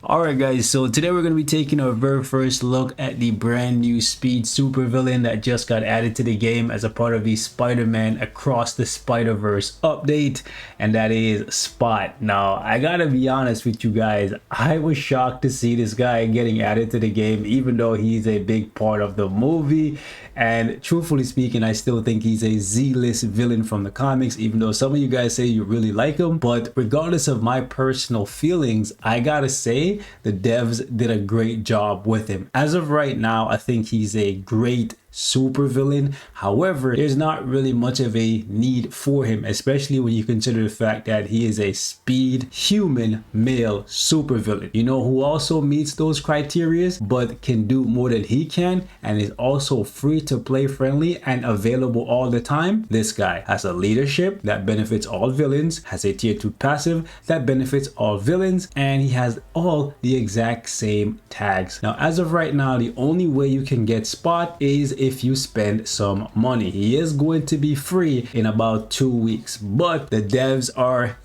Alright guys, so today we're going to be taking our very first look at the brand new speed supervillain that just got added to the game as a part of the Spider-Man Across the Spider-Verse update, and that is Spot. Now, I gotta be honest with you guys, I was shocked to see this guy getting added to the game even though he's a big part of the movie, and truthfully speaking, I still think he's a Z-list villain from the comics, even though some of you guys say you really like him. But regardless of my personal feelings, I gotta say the devs did a great job with him. As of right now, I think he's a great supervillain. However, there's not really much of a need for him, especially when you consider the fact that he is a speed human male supervillain. You know who also meets those criteria but can do more than he can and is also free to play friendly and available all the time? This guy has a leadership that benefits all villains, has a tier 2 passive that benefits all villains, and he has all the exact same tags. Now, as of right now, the only way you can get Spot is if you spend some money. He is going to be free in about 2 weeks, but the devs are,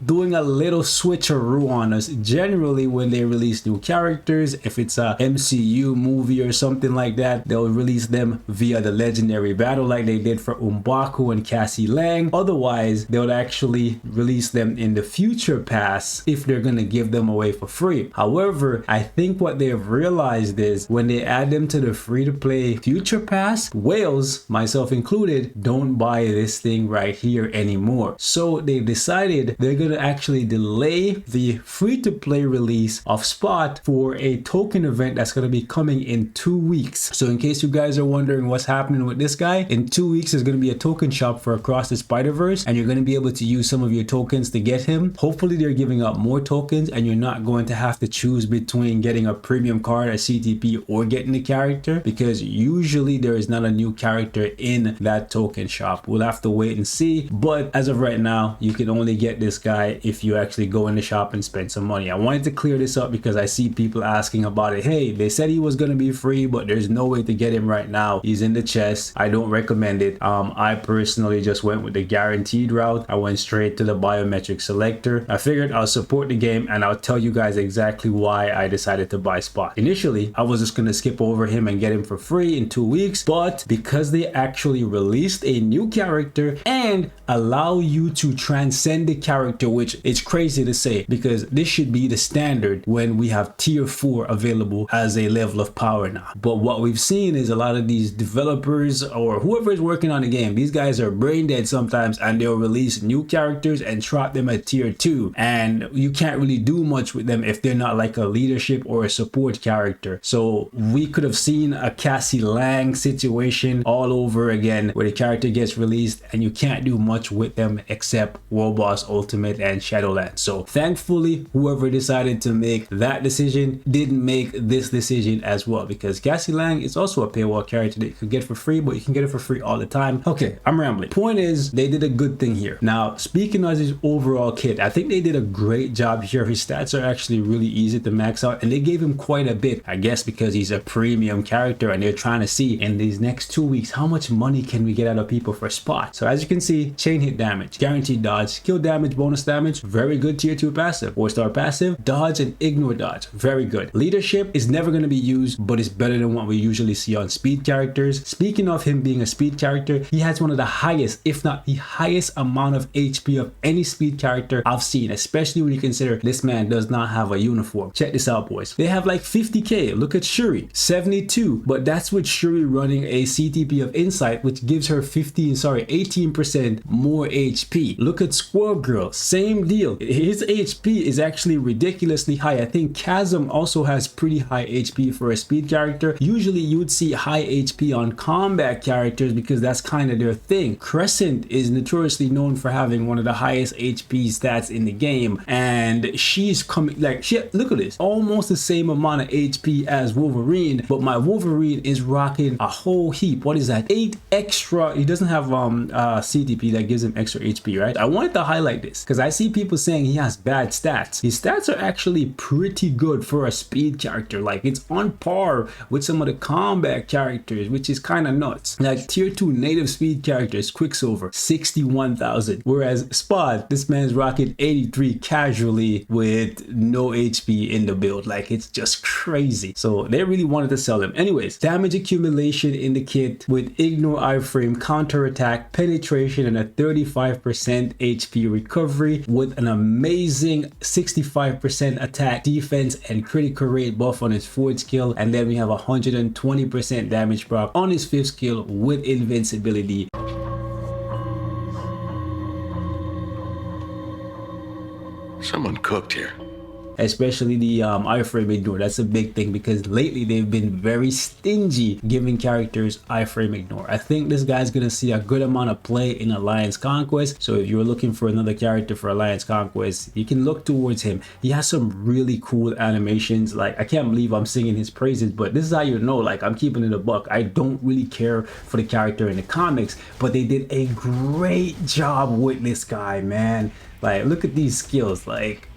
doing a little switcheroo on us. Generally, when they release new characters, if it's a MCU movie or something like that, they'll release them via the legendary battle like they did for M'Baku and Cassie Lang. Otherwise, they'll actually release them in the future pass if they're going to give them away for free. However, I think what they've realized is when they add them to the free-to-play future pass, whales, myself included, don't buy this thing right here anymore. So they decided they're going to actually delay the free-to-play release of Spot for a token event that's going to be coming in 2 weeks. So in case you guys are wondering what's happening with this guy, in 2 weeks there's going to be a token shop for Across the Spider-Verse, and you're going to be able to use some of your tokens to get him. Hopefully they're giving out more tokens and you're not going to have to choose between getting a premium card, a CTP, or getting the character, because usually there is not a new character in that token shop. We'll have to wait and see, but as of right now, you can only get this guy if you actually go in the shop and spend some money. I wanted to clear this up because I see people asking about it. Hey, they said he was going to be free, but there's no way to get him right now. He's in the chest. I don't recommend it. I personally just went with the guaranteed route. I went straight to the biometric selector. I figured I'll support the game and I'll tell you guys exactly why I decided to buy Spot. Initially, I was just going to skip over him and get him for free in 2 weeks, but because they actually released a new character and allow you to transcend the character, which is crazy to say because this should be the standard when we have tier 4 available as a level of power now. But what we've seen is a lot of these developers or whoever is working on the game, these guys are brain dead sometimes, and they'll release new characters and trot them at tier 2, and you can't really do much with them if they're not like a leadership or a support character. So we could have seen a Cassie Lang situation all over again where the character gets released and you can't do much with them except World Boss Ultimate and Shadowlands. So thankfully, whoever decided to make that decision didn't make this decision as well, because Cassie Lang is also a paywall character that you could get for free, but you can get it for free all the time. Okay, I'm rambling. Point is, they did a good thing here. Now, speaking of his overall kit, I think they did a great job here. His stats are actually really easy to max out, and they gave him quite a bit, I guess because he's a premium character and they're trying to see in these next 2 weeks how much money can we get out of people for Spot. So as you can see, chain hit damage, guaranteed dodge, skill damage, bonus damage, very good tier 2 passive, 4-star passive, dodge and ignore dodge, very good. Leadership is never going to be used, but it's better than what we usually see on speed characters. Speaking of him being a speed character, he has one of the highest, if not the highest amount of HP of any speed character I've seen, especially when you consider this man does not have a uniform. Check this out, boys. They have like 50k. Look at Shuri, 72, but that's with Shuri running a CTP of Insight, which gives her 18% more HP. Look at Squirrel Girl, same deal. His HP is actually ridiculously high. I think Chasm also has pretty high HP for a speed character. Usually you would see high HP on combat characters because that's kind of their thing. Crescent is notoriously known for having one of the highest HP stats in the game, and she's coming like shit. Look at this, almost the same amount of HP as Wolverine, but my Wolverine is rocking a whole heap. What is that? 8 extra. He doesn't have CTP that gives him extra HP, right? I wanted to highlight this because I see people saying he has bad stats. His stats are actually pretty good for a speed character. Like, it's on par with some of the combat characters, which is kind of nuts. Like tier 2 native speed characters, Quicksilver, 61,000, whereas Spot, this man's rocking 83 casually with no HP in the build. Like, it's just crazy. So they really wanted to sell him. Anyways, damage accumulation in the kit with ignore iframe, counter attack, penetration, and a 35% HP recovery with an amazing 65% attack, defense, and critical rate buff on his 4th skill. And then we have 120% damage proc on his 5th skill with invincibility. Someone cooked here. Especially the iframe ignore. That's a big thing because lately they've been very stingy giving characters iframe ignore. I think this guy's gonna see a good amount of play in Alliance Conquest. So if you're looking for another character for Alliance Conquest, you can look towards him. He has some really cool animations. Like, I can't believe I'm singing his praises, but this is how you know, like, I'm keeping it a buck. I don't really care for the character in the comics, but they did a great job with this guy, man. Like, look at these skills. Like,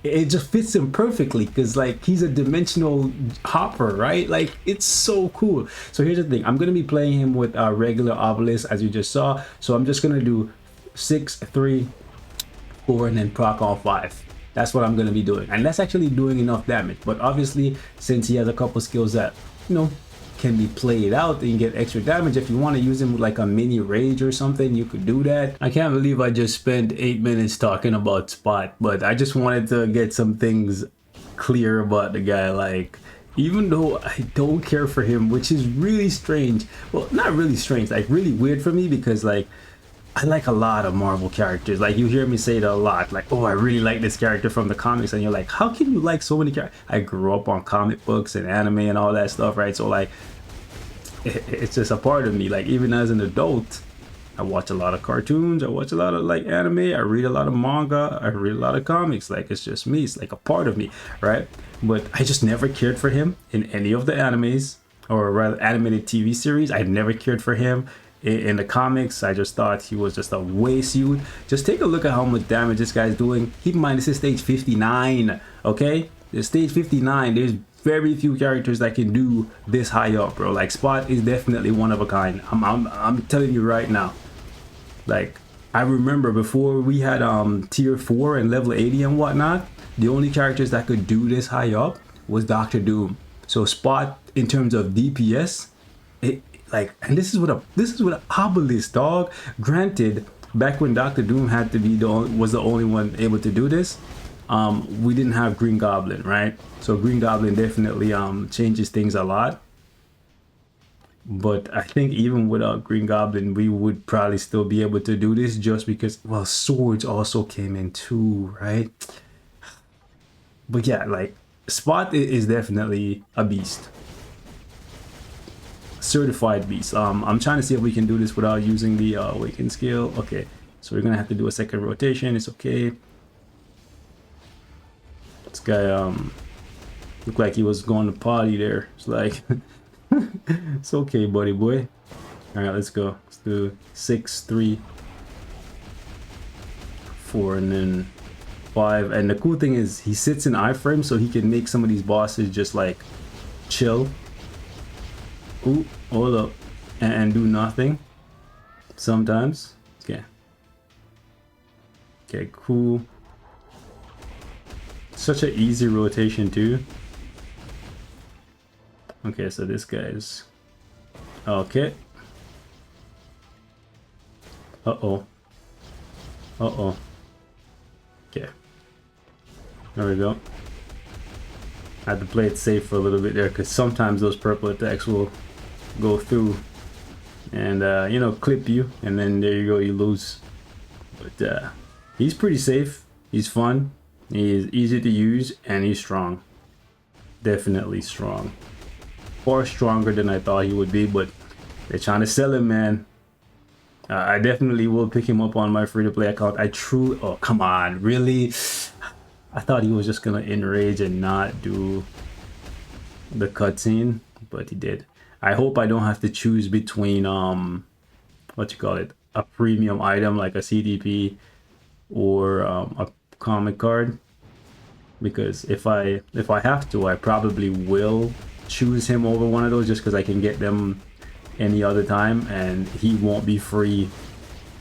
it just fits him perfectly because, like, he's a dimensional hopper, right? Like, it's so cool. So here's the thing, I'm gonna be playing him with a regular obelisk, as you just saw. So I'm just gonna do 6, 3, 4, and then proc on 5. That's what I'm gonna be doing, and that's actually doing enough damage. But obviously, since he has a couple skills that, you know, can be played out and get extra damage, if you want to use him with like a mini rage or something, you could do that. I can't believe I just spent 8 minutes talking about Spot, but I just wanted to get some things clear about the guy. Like, even though I don't care for him, which is really strange, well, not really strange, like really weird for me, because like I like a lot of Marvel characters. Like, you hear me say it a lot, like, oh, I really like this character from the comics, and you're like, how can you like so many characters? I grew up on comic books and anime and all that stuff, right? So like, it's just a part of me. Like, even as an adult, I watch a lot of cartoons, I watch a lot of like anime, I read a lot of manga, I read a lot of comics. Like, it's just me, it's like a part of me, right? But I just never cared for him in any of the animes, or rather animated TV series. I never cared for him in the comics. I just thought he was just a waste suit. Just take a look at how much damage this guy's doing. Keep in mind, this is stage 59, okay? It's stage 59. There's very few characters that can do this high up, bro. Like, Spot is definitely one of a kind. I'm telling you right now. Like, I remember before we had tier 4 and level 80 and whatnot, the only characters that could do this high up was Doctor Doom. So Spot, in terms of DPS, like, and this is what an obelisk, dog. Granted, back when Doctor Doom had to be was the only one able to do this, we didn't have Green Goblin, right? So Green Goblin definitely changes things a lot. But I think even without Green Goblin, we would probably still be able to do this, just because, well, swords also came in too, right? But yeah, like, Spot is definitely a beast. Certified beast. I'm trying to see if we can do this without using the awaken skill. Okay, so we're gonna have to do a second rotation. It's okay. This guy looked like he was going to potty there. It's like, it's okay, buddy boy. All right, let's go. Let's do 6, 3, 4, and then 5. And the cool thing is, he sits in iframe, so he can make some of these bosses just like chill. Ooh, hold up, and do nothing sometimes. Okay, cool. Such an easy rotation too. Okay, so this guy's okay. Uh-oh. Okay, there we go. I had to play it safe for a little bit there, because sometimes those purple attacks will go through and you know, clip you, and then there you go, you lose. But he's pretty safe, he's fun, he's easy to use, and he's strong. Definitely strong, far stronger than I thought he would be, but they're trying to sell him, man. I definitely will pick him up on my free-to-play account. Oh, come on, really? I thought he was just gonna enrage and not do the cutscene, but he did. I hope I don't have to choose between what you call it, a premium item like a CDP or a comic card, because if I have to, I probably will choose him over one of those just because I can get them any other time, and he won't be free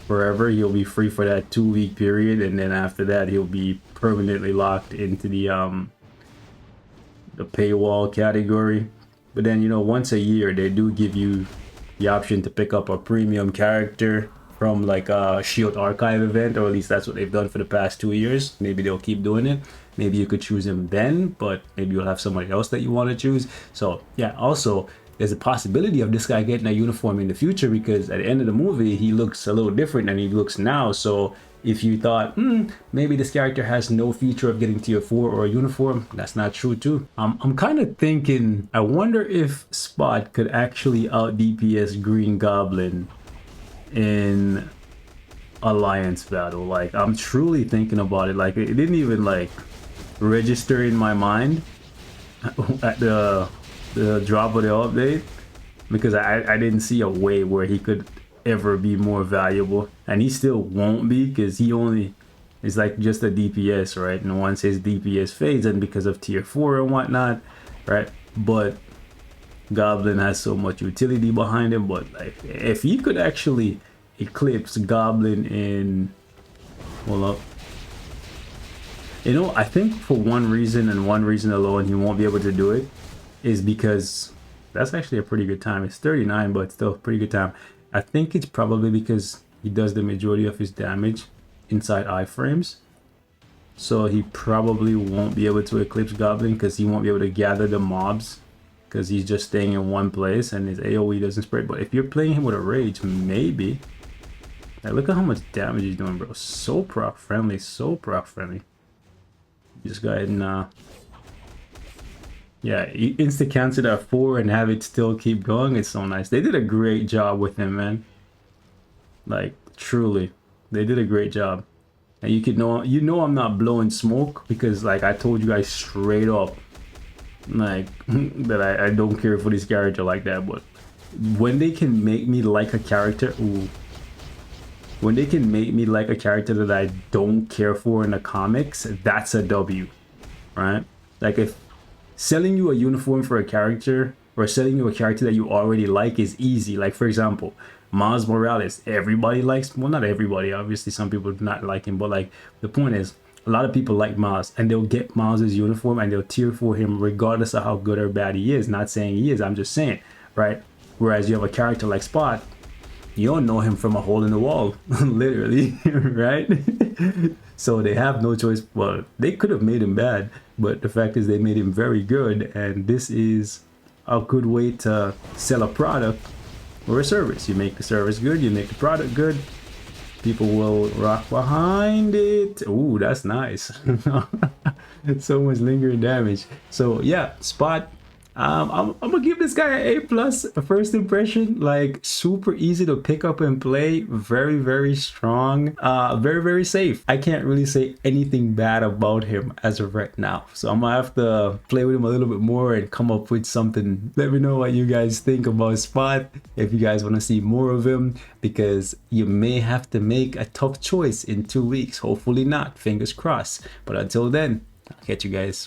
forever. He'll be free for that 2-week period, and then after that he'll be permanently locked into the paywall category. But then, you know, once a year they do give you the option to pick up a premium character from like a Shield Archive event, or at least that's what they've done for the past 2 years. Maybe they'll keep doing it. Maybe you could choose him then, but maybe you'll have somebody else that you want to choose. So yeah, also there's a possibility of this guy getting a uniform in the future, because at the end of the movie he looks a little different than he looks now. So if you thought maybe this character has no future of getting tier 4 or a uniform, that's not true too. I'm kind of thinking, I wonder if Spot could actually out DPS Green Goblin in Alliance battle. Like, I'm truly thinking about it. Like, it didn't even like register in my mind at the drop of the update, because I didn't see a way where he could ever be more valuable, and he still won't be, because he only is like just a DPS, right? And once his DPS fades, and because of tier 4 and whatnot, right? But Goblin has so much utility behind him. But like, if he could actually eclipse Goblin in, hold up, you know, I think for one reason and one reason alone he won't be able to do it is because that's actually a pretty good time. It's 39, but still a pretty good time. I think it's probably because he does the majority of his damage inside iframes. So he probably won't be able to eclipse Goblin, because he won't be able to gather the mobs, because he's just staying in one place and his AoE doesn't spread. But if you're playing him with a rage, maybe. Like, look at how much damage he's doing, bro. So proc friendly, so proc friendly. Just go ahead and yeah, insta cancel at 4 and have it still keep going. It's so nice. They did a great job with him, man. Like, truly, they did a great job. And you could know, you know, I'm not blowing smoke, because like I told you guys straight up, like that I don't care for this character like that. But when they can make me like a character, when they can make me like a character that I don't care for in the comics, that's a W, right? Like, if selling you a uniform for a character, or selling you a character that you already like, is easy. Like, for example, Miles Morales, everybody likes, well, not everybody, obviously some people do not like him, but like, the point is, a lot of people like Miles, and they'll get Miles's uniform and they'll tier for him regardless of how good or bad he is. Not saying he is, I'm just saying, right? Whereas you have a character like Spot, you don't know him from a hole in the wall, literally, right? So they have no choice. Well, they could have made him bad, but the fact is they made him very good, and this is a good way to sell a product or a service. You make the service good, you make the product good, people will rock behind it. Ooh, that's nice. So much lingering damage. So yeah, Spot, I'm gonna give this guy an A+. A first impression, like, super easy to pick up and play, very strong, very safe. I can't really say anything bad about him as of right now, so I'm gonna have to play with him a little bit more and come up with something. Let me know what you guys think about Spot, if you guys want to see more of him, because you may have to make a tough choice in 2 weeks. Hopefully not, fingers crossed. But until then, I'll catch you guys.